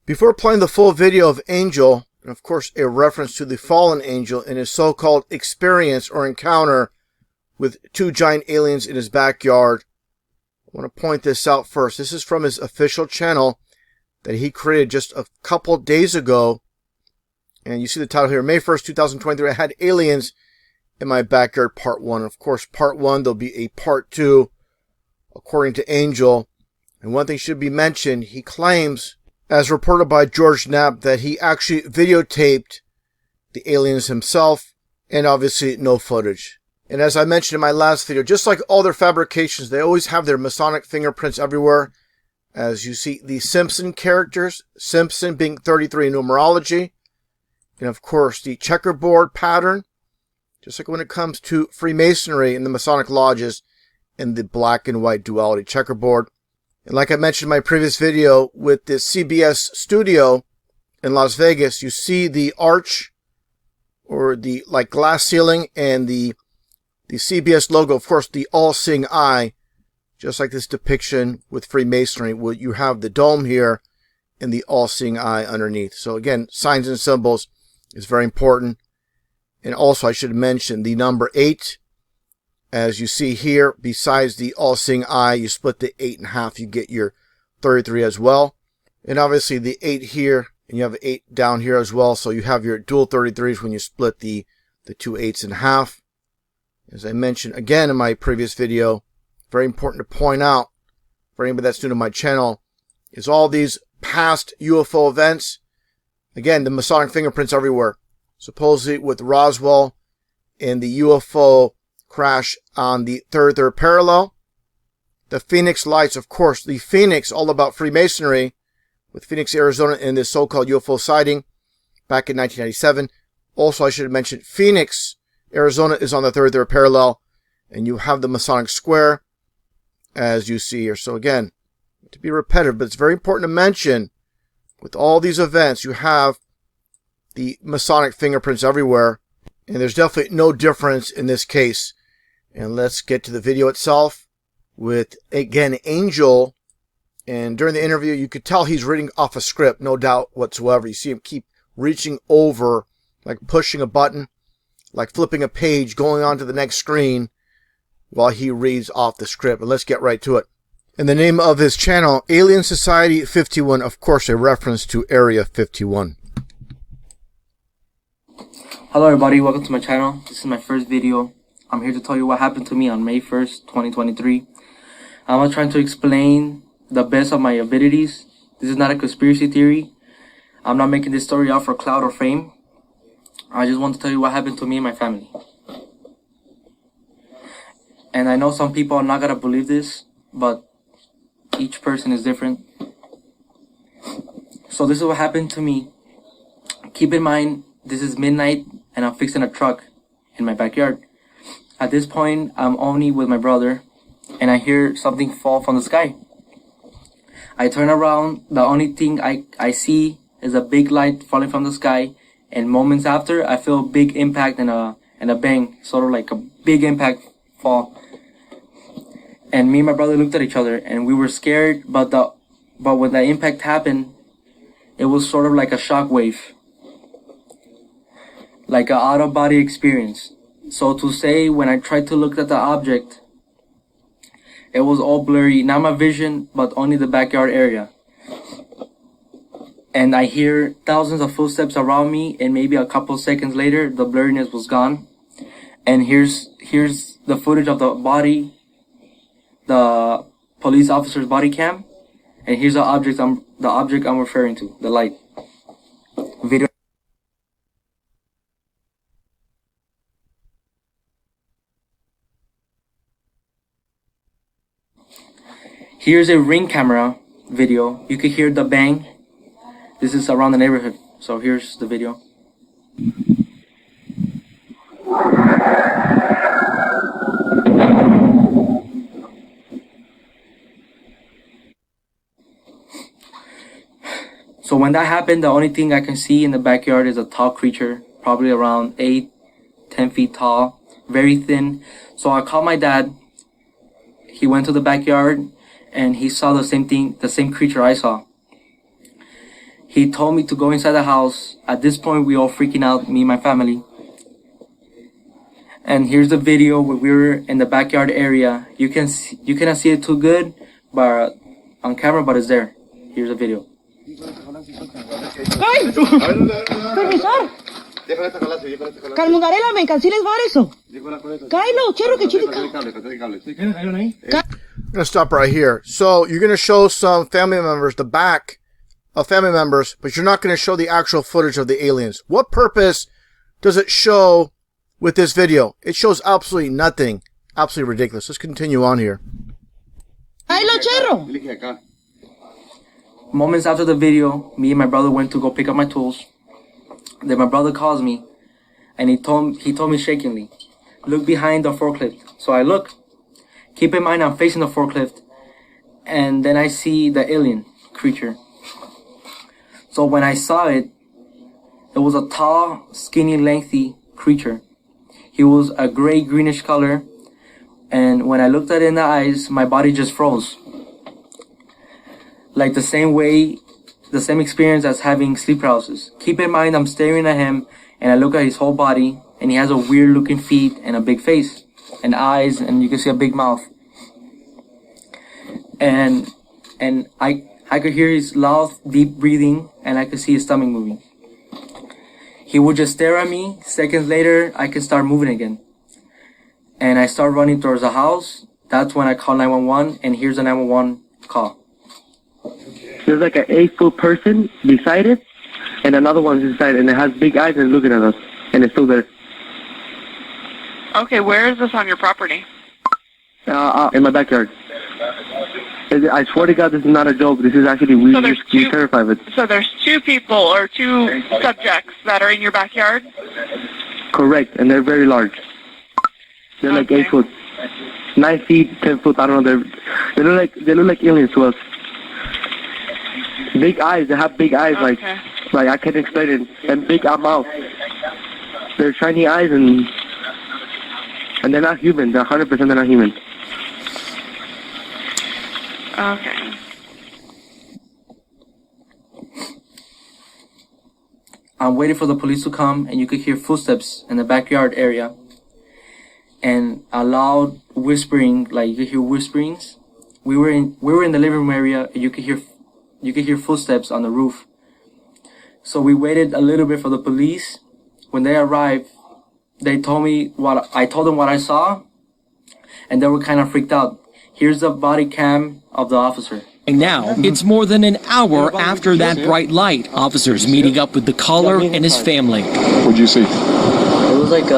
Before playing the full video of Angel, and of course a reference to the fallen angel in his so-called experience or encounter with two giant aliens in his backyard, I want to point this out first. This is from his official channel that he created just a couple days ago. And you see the title here, May 1st, 2023, I had aliens in my backyard, part 1. Of course, part 1, there'll be a part 2, according to Angel. And one thing should be mentioned, he claims, as reported by George Knapp, that he actually videotaped the aliens himself, and obviously no footage. And as I mentioned in my last video, just like all their fabrications, they always have their Masonic fingerprints everywhere. As you see, the Simpson characters, Simpson being 33 in numerology, and of course the checkerboard pattern, just like when it comes to Freemasonry in the Masonic lodges, and the black and white duality checkerboard. And like I mentioned in my previous video, with the CBS studio in Las Vegas, you see the arch or the glass ceiling and the CBS logo, of course, the all-seeing eye, just like this depiction with Freemasonry, where you have the dome here and the all-seeing eye underneath. So again, signs and symbols is very important. And also I should mention the number 8. As you see here, besides the all-seeing eye, you split the 8 in half, you get your 33 as well. And obviously the 8 here, and you have 8 down here as well, so you have your dual 33s when you split the 2 8s in half. As I mentioned again in my previous video, very important to point out, for anybody that's new to my channel, is all these past UFO events. Again, the Masonic fingerprints everywhere. Supposedly with Roswell and the UFO crash on the third parallel. The Phoenix lights, of course, the Phoenix, all about Freemasonry, with Phoenix, Arizona, and this so-called UFO sighting back in 1997. Also, I should have mentioned Phoenix, Arizona is on the third parallel, and you have the Masonic square, as you see here. So again, to be repetitive, but it's very important to mention, with all these events, you have the Masonic fingerprints everywhere, and there's definitely no difference in this case. And let's get to the video itself with, again, Angel. And during the interview, you could tell he's reading off a script, no doubt whatsoever. You see him keep reaching over, like pushing a button, like flipping a page, going on to the next screen while he reads off the script. And let's get right to it. And the name of his channel, Alien Society 51, of course, a reference to Area 51. Hello everybody, welcome to my channel. This is my first video. I'm here to tell you what happened to me on May 1st, 2023. I'm trying to explain the best of my abilities. This is not a conspiracy theory. I'm not making this story out for clout or fame. I just want to tell you what happened to me and my family. And I know some people are not gonna believe this, but each person is different. So this is what happened to me. Keep in mind, this is midnight and I'm fixing a truck in my backyard. At this point, I'm only with my brother and I hear something fall from the sky. I turn around, the only thing I see is a big light falling from the sky, and moments after, I feel a big impact and a bang, sort of like a big impact fall. And me and my brother looked at each other and we were scared, but when the impact happened, it was sort of like a shock wave. Like an out-of-body experience. So to say, when I tried to look at the object, it was all blurry, not my vision, but only the backyard area. And I hear thousands of footsteps around me, and maybe a couple seconds later, the blurriness was gone. And here's the footage of the body, the police officer's body cam, and here's the object I'm referring to, the light. Video. Here's a ring camera video. You can hear the bang. This is around the neighborhood. So here's the video. So when that happened, the only thing I can see in the backyard is a tall creature, probably around 8, 10 feet tall, very thin. So I called my dad. He went to the backyard and he saw the same thing, the same creature I saw. He told me to go inside the house. At this point, we all freaking out, me and my family. And here's the video where we were in the backyard area. You cannot see it too good, but on camera, but it's there. Here's the video. ¡Ay! ¡Permisar! Calmungarela, me canceles var eso. Kylo, cherro, que chica. I'm going to stop right here. So you're going to show some family members, the back of family members, but you're not going to show the actual footage of the aliens. What purpose does it show with this video? It shows absolutely nothing. Absolutely ridiculous. Let's continue on here. Kylo, cherro. Moments after the video, me and my brother went to go pick up my tools. Then my brother calls me, and he told me shakingly, look behind the forklift. So I look. Keep in mind I'm facing the forklift, and then I see the alien creature. So when I saw it, it was a tall, skinny, lengthy creature. He was a gray, greenish color, and when I looked at it in the eyes, my body just froze. Like the same experience as having sleep paralysis. Keep in mind I'm staring at him, and I look at his whole body, and he has a weird looking feet and a big face and eyes, and you can see a big mouth. And I could hear his loud, deep breathing, and I could see his stomach moving. He would just stare at me. Seconds later, I could start moving again. And I start running towards the house. That's when I call 911, and here's the 911 call. There's like an 8-foot person beside it, and another one's inside, and it has big eyes and looking at us, and it's still there. Okay, where is this on your property? In my backyard. I swear to God, this is not a joke. This is actually, we terrified of it. So there's two people or two subjects that are in your backyard? Correct, and they're very large. They're like 8 foot, 9 feet, 10 foot. I don't know. They look like aliens to us. Big eyes. They have big eyes, like I can't explain it. And big mouth. They're shiny eyes, and they're not human. They're 100% they're not human. Okay. I'm waiting for the police to come, and you could hear footsteps in the backyard area, and a loud whispering, like you could hear whisperings. We were in the living room area, and you could hear footsteps on the roof. So we waited a little bit for the police. When they arrived, they told me I told them what I saw, and they were kind of freaked out. Here's the body cam of the officer. Now, it's more than an hour after that bright light. Officers meeting up with the caller and his family. What'd you see? It was like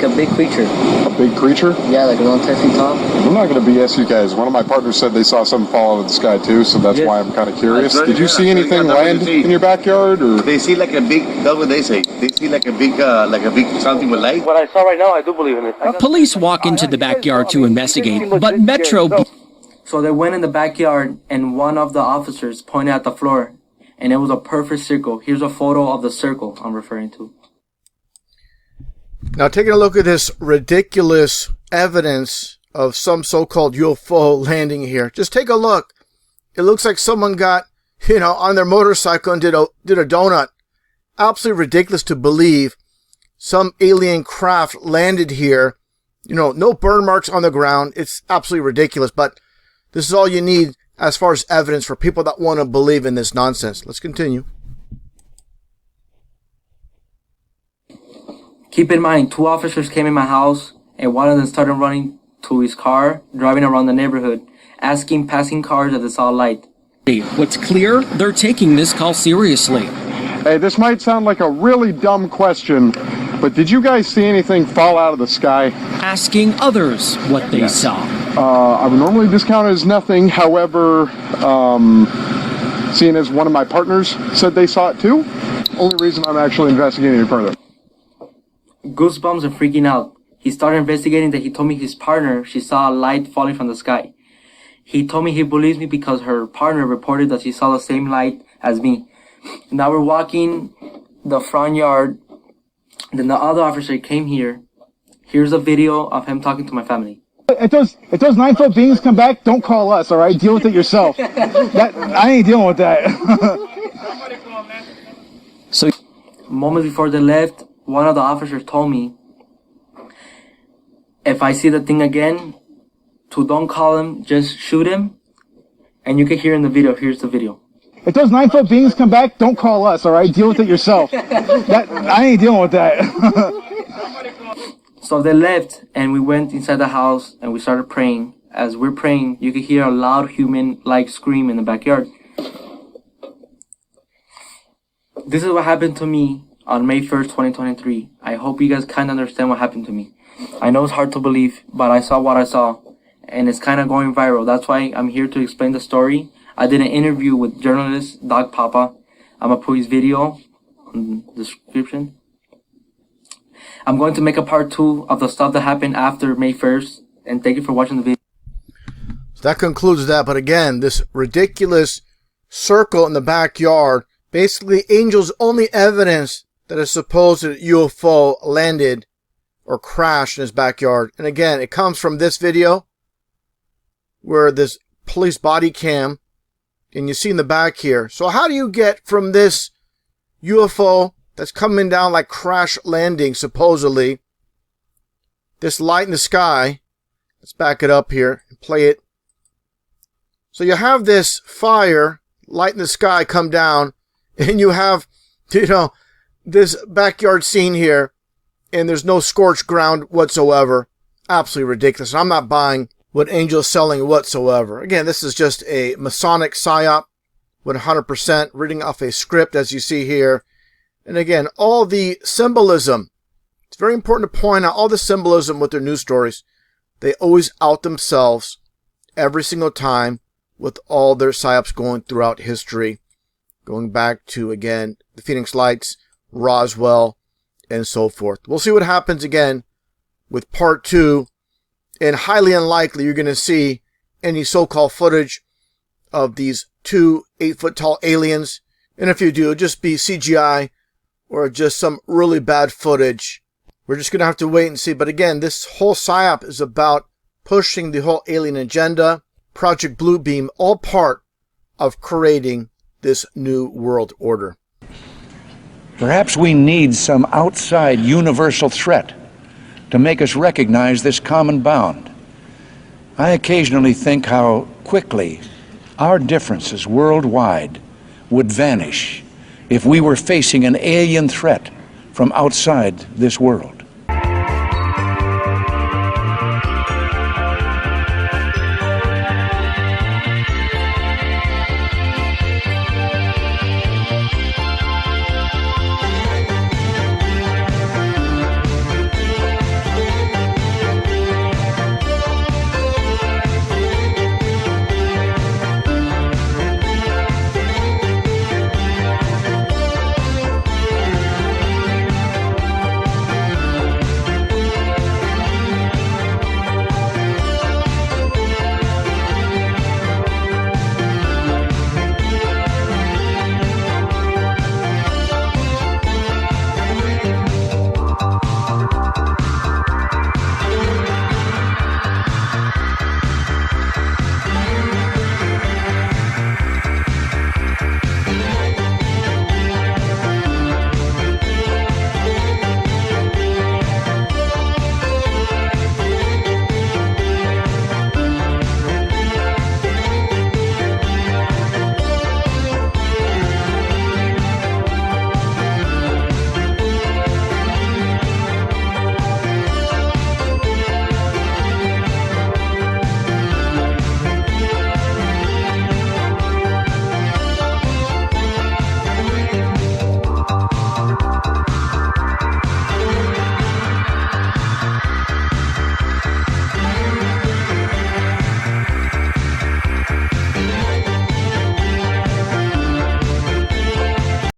a big creature. A big creature? Yeah, like around 10 feet tall. I'm not going to BS you guys. One of my partners said they saw something fall out of the sky too, so that's why I'm kind of curious. Did you see anything land in your backyard? Or they see like a big, that's what they say. They see like a big something with light. What I saw right now, I do believe in it. Police walk into the backyard to investigate, but Metro... So they went in the backyard, and one of the officers pointed at the floor, and it was a perfect circle. Here's a photo of the circle I'm referring to. Now, taking a look at this ridiculous evidence of some so-called UFO landing here. Just take a look. It looks like someone got, on their motorcycle and did a donut. Absolutely ridiculous to believe some alien craft landed here. No burn marks on the ground. It's absolutely ridiculous, but this is all you need as far as evidence for people that want to believe in this nonsense. Let's continue. Keep in mind, 2 officers came in my house, and one of them started running to his car, driving around the neighborhood, asking passing cars if they saw a light. What's clear, they're taking this call seriously. Hey, this might sound like a really dumb question, but did you guys see anything fall out of the sky? Asking others what they saw. I would normally discount it as nothing. However, seeing as one of my partners said they saw it too, only reason I'm actually investigating it further. Goosebumps and freaking out. He started investigating that he told me his partner, she saw a light falling from the sky. He told me he believes me because her partner reported that she saw the same light as me. Now we're walking the front yard. Then the other officer came here. Here's a video of him talking to my family. If those 9-foot beings come back, don't call us, all right? Deal with it yourself. I ain't dealing with that. So, moments before they left, one of the officers told me, if I see the thing again, to don't call him, just shoot him. And you can hear in the video, here's the video. If those 9-foot beings come back, don't call us, all right? Deal with it yourself. I ain't dealing with that. So they left, and we went inside the house, and we started praying. As we're praying, you can hear a loud human-like scream in the backyard. This is what happened to me on May 1st, 2023. I hope you guys kind of understand what happened to me. I know it's hard to believe, but I saw what I saw, and it's kind of going viral. That's why I'm here to explain the story. I did an interview with journalist Doc Papa. I'm going to put his video in the description. I'm going to make a part 2 of the stuff that happened after May 1st, and thank you for watching the video. So that concludes that. But again, this ridiculous circle in the backyard, basically Angel's only evidence that a supposed UFO landed or crashed in his backyard. And again, it comes from this video where this police body cam, and you see in the back here. So how do you get from this UFO that's coming down like crash landing, supposedly, this light in the sky? Let's back it up here and play it. So you have this fire, light in the sky come down, and you have, this backyard scene here, and there's no scorched ground whatsoever. Absolutely ridiculous. I'm not buying what Angel's selling whatsoever. Again, this is just a Masonic psyop, 100% reading off a script, as you see here. And again, all the symbolism. It's very important to point out all the symbolism with their news stories. They always out themselves every single time with all their psyops going throughout history. Going back to, again, the Phoenix Lights, Roswell, and so forth. We'll see what happens again with part 2. And highly unlikely you're going to see any so-called footage of these 2 8-foot-tall aliens. And if you do, it'll just be CGI or just some really bad footage. We're just going to have to wait and see. But again, this whole psyop is about pushing the whole alien agenda, Project Bluebeam, all part of creating this new world order. Perhaps we need some outside universal threat to make us recognize this common bound. I occasionally think how quickly our differences worldwide would vanish if we were facing an alien threat from outside this world.